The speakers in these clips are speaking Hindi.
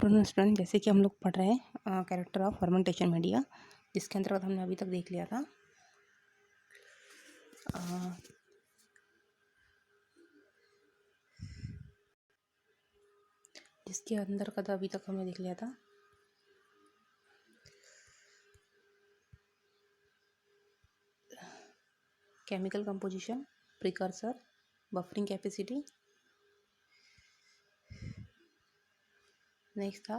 आफ्टरनून स्टूडेंट, जैसे कि हम लोग पढ़ रहे हैं कैरेक्टर ऑफ फर्मेंटेशन मीडिया, जिसके अंतर्गत हमने अभी तक देख लिया था जिसके अंतर्गत अभी तक हमने देख लिया था chemical composition, precursor, buffering capacity. Next था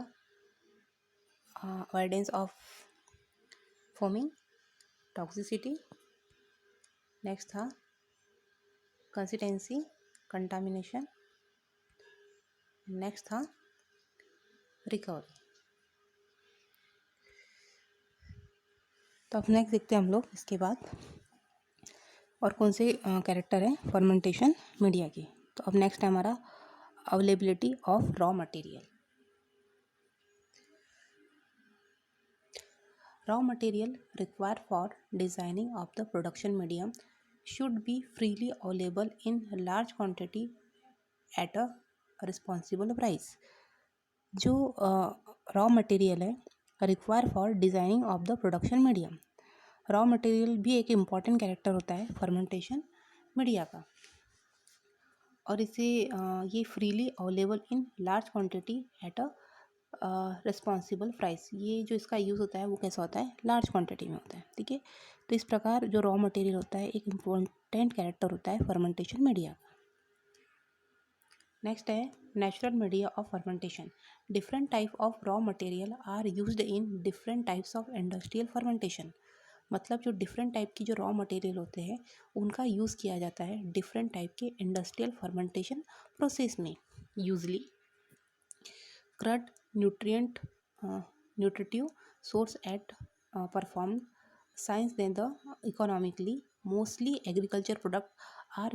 avoidance of foaming, toxicity. Next था कंसिस्टेंसी, कंटामिनेशन। नेक्स्ट था रिकवरी। तो अब नेक्स्ट देखते हैं हम लोग इसके बाद और कौन से कैरेक्टर हैं फर्मेंटेशन मीडिया की। तो अब नेक्स्ट है हमारा availability of raw material. Raw material required for designing of the production medium should be freely available in large quantity at a responsible price. जो रॉ मटेरियल है require for designing of the production medium, raw material भी एक इम्पॉर्टेंट कैरेक्टर होता है फर्मेंटेशन मीडिया का, और इसे ये freely available in large quantity at a responsible price. ये जो इसका यूज़ होता है वो कैसा होता है, लार्ज क्वांटिटी में होता है। ठीक है, तो इस प्रकार जो रॉ मटेरियल होता है एक इम्पोर्टेंट कैरेक्टर होता है फर्मेंटेशन मीडिया का। नेक्स्ट है natural media of fermentation. Different type of raw material are used in different types of industrial fermentation. मतलब जो डिफरेंट टाइप की जो रॉ मटेरियल होते हैं उनका यूज़ किया जाता है डिफरेंट टाइप के इंडस्ट्रियल फर्मेंटेशन प्रोसेस में। Usually क्रड nutrient nutritive source at performed science than the economically mostly agriculture product are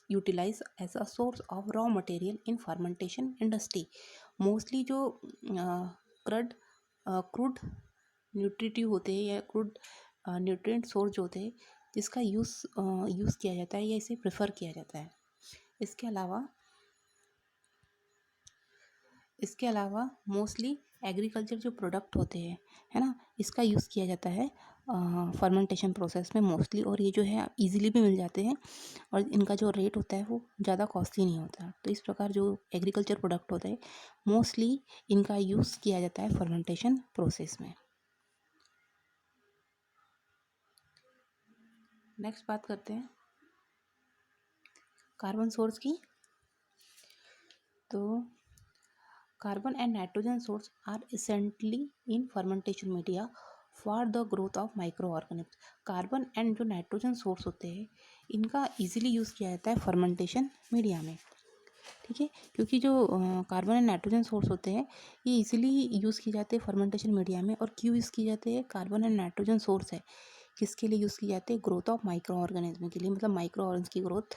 utilized as a source of raw material in fermentation industry. Mostly जो क्रूड न्यूट्रिटिव होते हैं या क्रूड न्यूट्रिएंट सोर्स जो होते हैं जिसका यूज़ किया जाता है या इसे प्रेफर किया जाता है। इसके अलावा मोस्टली एग्रीकल्चर जो प्रोडक्ट होते हैं, है ना, इसका यूज़ किया जाता है फर्मेंटेशन प्रोसेस में मोस्टली, और ये जो है इजीली भी मिल जाते हैं और इनका जो रेट होता है वो ज़्यादा कॉस्टली नहीं होता। तो इस प्रकार जो एग्रीकल्चर प्रोडक्ट होते हैं मोस्टली इनका यूज़ किया जाता है फर्मेंटेशन प्रोसेस में। नेक्स्ट बात करते हैं कार्बन सोर्स की। तो carbon and nitrogen source are essentially in fermentation media for the growth of microorganism. Carbon and जो नाइट्रोजन सोर्स होते हैं इनका इजीली यूज़ किया जाता है फर्मेंटेशन मीडिया में। ठीक है, क्योंकि जो कार्बन एंड नाइट्रोजन सोर्स होते हैं ये इजीली यूज़ किए जाते हैं फर्मेंटेशन मीडिया में। और क्यों यूज़ किए जाते हैं, कार्बन एंड नाइट्रोजन सोर्स है किसके लिए यूज़ किए जाते हैं, ग्रोथ ऑफ माइक्रो ऑर्गेनिज्म के लिए। मतलब माइक्रो ऑर्गेनिज्म की ग्रोथ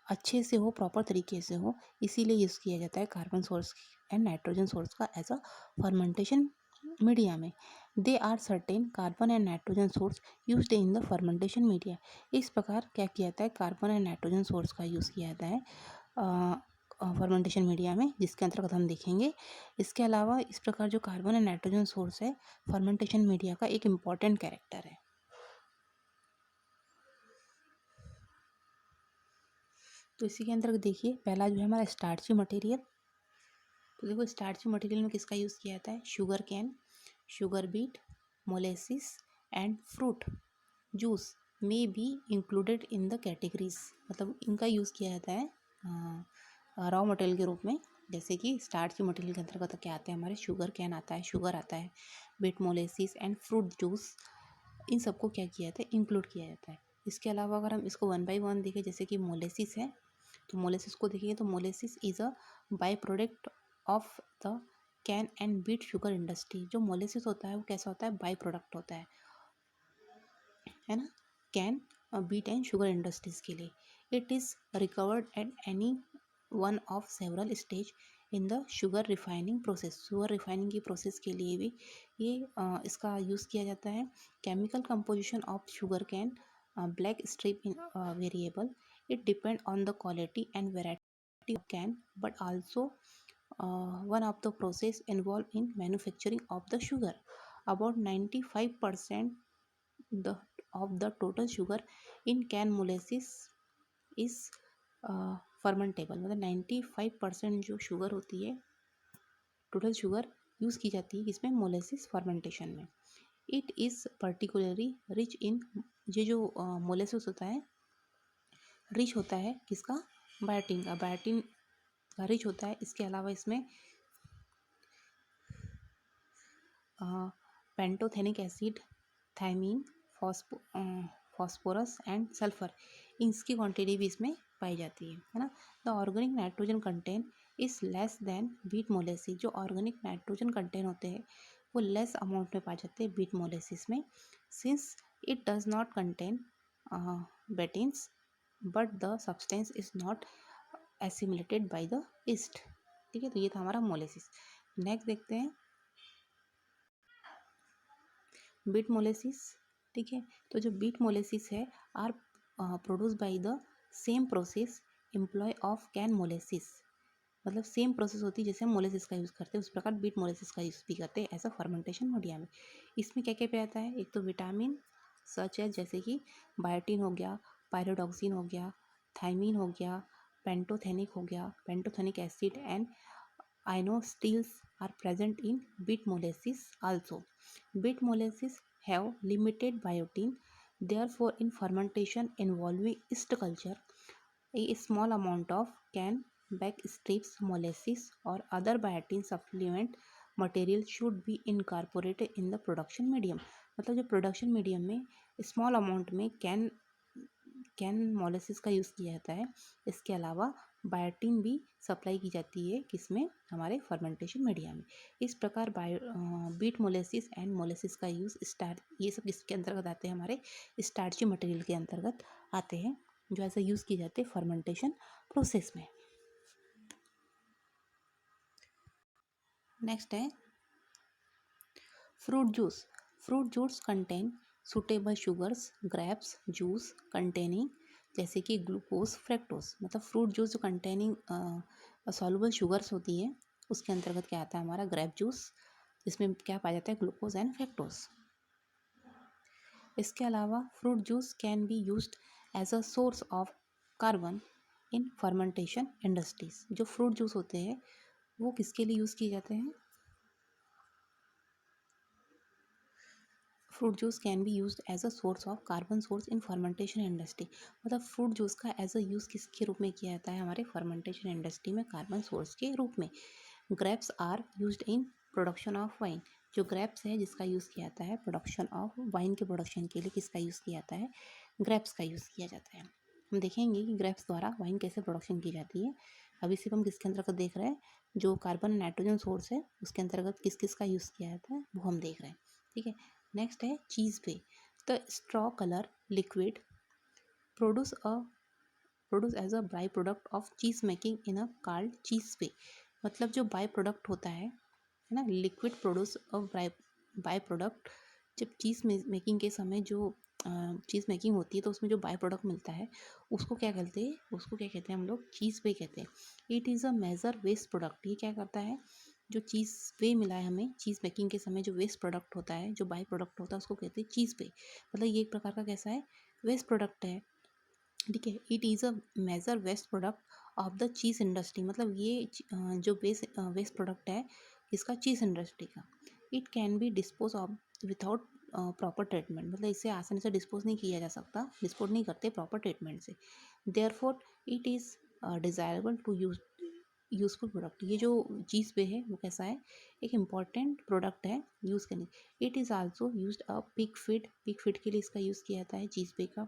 अच्छे से हो, प्रॉपर तरीके से हो, इसीलिए यूज़ किया जाता है carbon source and nitrogen source का एज अ फर्मेंटेशन मीडिया में। They are certain carbon and nitrogen source used in the fermentation media. इस प्रकार क्या किया जाता है, कार्बन एंड नाइट्रोजन सोर्स का यूज़ किया जाता है फर्मेंटेशन मीडिया में, जिसके अंतर्गत हम देखेंगे। इसके अलावा इस प्रकार जो कार्बन एंड नाइट्रोजन सोर्स है फर्मेंटेशन मीडिया का एक इम्पॉर्टेंट कैरेक्टर है। तो इसी के अंतर्गत देखिए पहला जो है हमारा स्टार्ची मटेरियल। तो देखो स्टार्ची मटेरियल में किसका यूज़ किया जाता है, sugar cane, sugar beet, molasses and fruit juice में be included in the categories. मतलब इनका यूज़ किया जाता है रॉ मटेरियल के रूप में। जैसे कि स्टार्ची मटेरियल के अंतर्गत क्या आते हैं हमारे, शुगर कैन आता है, शुगर आता है, beet, molasses and fruit juice, इन सबको क्या किया जाता है, इंक्लूड किया जाता है। इसके अलावा अगर हम इसको वन बाई वन देखें, जैसे कि मोलेसिस है, तो मोलेसिस को देखिए तो molasses is a by product of the cane and beet sugar industry. जो मोलेसिस होता है वो कैसा होता है, बाई प्रोडक्ट होता है ना, cane beet and sugar industries के लिए। It is recovered at any one of several stage in the sugar refining process. Sugar refining की प्रोसेस के लिए भी ये इसका यूज़ किया जाता है। Chemical composition of sugar cane black strip in variable, it depend on the quality and variety of can but also one of the process involved in manufacturing of the sugar. About 95% the of the total sugar in can molasses is fermentable. मतलब 95% जो शुगर होती है, टोटल शुगर यूज़ की जाती है इसमें मोलेसिस फर्मेंटेशन में. It is particularly rich in, ये जो मोलेसिस होता है रिच होता है किसका, बायोटिन का. बायोटिन का रिच होता है. इसके अलावा इसमें pantothenic acid, thiamine, phosphorus and sulphur, इसकी क्वांटिटी भी इसमें पाई जाती है ना. The organic nitrogen content is less than beet molasses. जो ऑर्गेनिक नाइट्रोजन कंटेंट होते हैं वो लेस अमाउंट में पाए जाते हैं बीट मोलेसिस में, since it does not contain betaines but the substance is not assimilated by the yeast. ठीक है, तो ये था हमारा मोलेसिस. नेक्स्ट देखते हैं बीट मोलेसिस. ठीक है, तो जो बीट मोलेसिस है are produce by the same process employ of cane molasses. मतलब सेम प्रोसेस होती है जैसे हम मोलेसिस का यूज़ करते हैं उस प्रकार बीट मोलेसिस का यूज़ भी करते हैं ऐसा फर्मेंटेशन मीडिया में. इसमें क्या क्या पे आता है, एक तो विटामिन सच है जैसे कि बायोटिन हो गया, पायरोडॉक्सिन हो गया, थायमीन हो गया, पेंटोथेनिक हो गया, pantothenic acid and inostills are present in beet molasses also. Beet molasses have limited biotin, therefore in fermentation involving yeast culture, a small amount of can backstrips, molasses or other biotin supplement material should be incorporated in the production medium. मतलब जो प्रोडक्शन मीडियम में स्मॉल अमाउंट में कैन मोलेसिस का यूज़ किया जाता है. इसके अलावा बायोटिन भी सप्लाई की जाती है किसमें, हमारे फर्मेंटेशन मीडिया में. इस प्रकार बीट मोलेसिस एंड मोलेसिस का यूज़ ये सब किसके अंतर्गत आते हैं, हमारे स्टार्ची मटेरियल के अंतर्गत आते हैं जो ऐसे यूज़ किए जाते हैं फर्मेंटेशन प्रोसेस में. नेक्स्ट है fruit juice. Fruit juice contain suitable sugars, grapes juice containing जैसे कि ग्लूकोज, फ्रैक्टोज. मतलब फ्रूट जूस जो कंटेनिंग सॉल्युबल शुगर्स होती है उसके अंतर्गत क्या आता है, हमारा ग्रेप जूस, जिसमें क्या पाया जाता है, ग्लूकोज एंड फ्रैक्टोज. इसके अलावा fruit juice can be used as a source of carbon in fermentation industries. जो फ्रूट जूस होते हैं वो किसके लिए यूज़ किए जाते हैं, fruit juice can be used as a source of carbon source in fermentation industry. मतलब फ्रूट जूस का एज अ यूज़ किसके रूप में किया जाता है, हमारे फर्मेंटेशन इंडस्ट्री में कार्बन सोर्स के रूप में. Grapes are used in production of wine. जो ग्रेप्स है जिसका यूज़ किया जाता है प्रोडक्शन ऑफ वाइन के प्रोडक्शन के लिए किसका यूज़ किया जाता है, ग्रेप्स का यूज़ किया जाता है. हम देखेंगे कि ग्रेप्स द्वारा वाइन कैसे प्रोडक्शन की जाती है. अभी सिर्फ हम किसके अंतर्गत देख रहे हैं, जो कार्बन नाइट्रोजन सोर्स है उसके अंतर्गत किस किस का यूज़ किया जाता है वो हम देख रहे हैं. ठीक है, नेक्स्ट है cheese whey. The straw colour liquid produce as a by product of cheese making in a curd cheese whey. मतलब जो बाई प्रोडक्ट होता है ना, liquid produce of by product. जब चीज़ मेकिंग के समय जो चीज़ मेकिंग होती है तो उसमें जो बाई प्रोडक्ट मिलता है उसको क्या कहते हैं, उसको क्या कहते हैं हम लोग, चीज़ पे कहते हैं. It is a major waste product. ये क्या करता है, जो चीज़ पे मिला है हमें चीज़ मेकिंग के समय जो वेस्ट प्रोडक्ट होता है, जो बाई प्रोडक्ट होता है उसको कहते हैं चीज़ पे. मतलब ये एक प्रकार का कैसा है, वेस्ट प्रोडक्ट है. ठीक है, it is a major waste product of the cheese industry. मतलब ये जो वेस्ट प्रोडक्ट है इसका चीज़ इंडस्ट्री का. It can be dispose of without proper treatment. मतलब इसे आसानी से डिस्पोज नहीं किया जा सकता, डिस्पोज नहीं करते प्रॉपर ट्रीटमेंट से. Therefore it is desirable to useful product. ये जो चीज़ पे है वो कैसा है, एक इम्पॉर्टेंट प्रोडक्ट है यूज़ करने. It is also used a pig feed. Pig feed के लिए इसका यूज़ किया जाता है चीज़ पे का,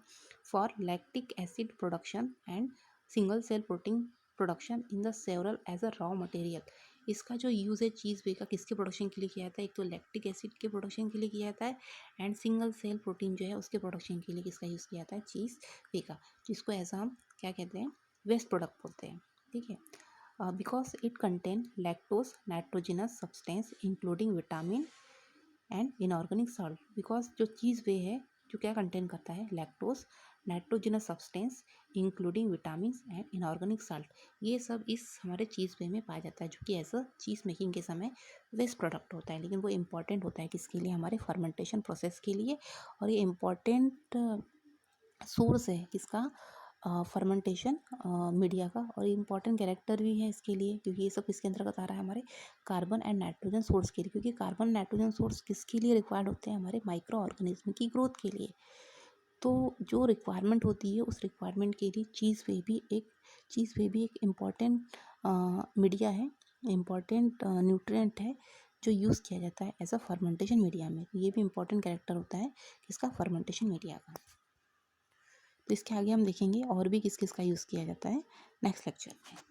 for lactic acid production and single cell protein production in the several as a raw material. इसका जो यूज़ है चीज़ पे का किसके प्रोडक्शन के लिए किया जाता है, एक तो लैक्टिक एसिड के प्रोडक्शन के लिए किया जाता है एंड सिंगल सेल प्रोटीन जो है उसके प्रोडक्शन के लिए किसका यूज़ किया जाता है, चीज़ पे का, जिसको ऐसा हम क्या कहते हैं, वेस्ट प्रोडक्ट बोलते हैं. ठीक है, because it contain lactose nitrogenous substance including vitamin and inorganic salt. because जो चीज़ वे है जो क्या कंटेन करता है, lactose nitrogenous substance including vitamin and inorganic salt, ये सब इस हमारे चीज़ पे में पाया जाता है, जो कि ऐसा चीज़ मेकिंग के समय वेस्ट प्रोडक्ट होता है, लेकिन वो इम्पॉर्टेंट होता है किसके लिए, हमारे फर्मेंटेशन प्रोसेस के लिए। और ये इम्पॉर्टेंट सोर्स है किसका, फर्मेंटेशन मीडिया का, और इम्पॉर्टेंट कैरेक्टर भी है इसके लिए, क्योंकि ये सब किसके अंतर्गत आ रहा है, हमारे कार्बन एंड नाइट्रोजन सोर्स के लिए, क्योंकि कार्बन नाइट्रोजन सोर्स किसके लिए रिक्वायर्ड होते हैं, हमारे माइक्रो ऑर्गेनिज्म की ग्रोथ के लिए। तो जो रिक्वायरमेंट होती है, उस रिक्वायरमेंट के लिए चीज़ वे भी एक इम्पॉर्टेंट मीडिया है, इम्पॉर्टेंट न्यूट्रिएंट है, जो यूज़ किया जाता है एज अ फर्मेंटेशन मीडिया में। ये भी इम्पॉर्टेंट कैरेक्टर होता है किसका, फर्मेंटेशन मीडिया का। तो इसके आगे हम देखेंगे और भी किस किस का यूज़ किया जाता है नेक्स्ट लेक्चर में।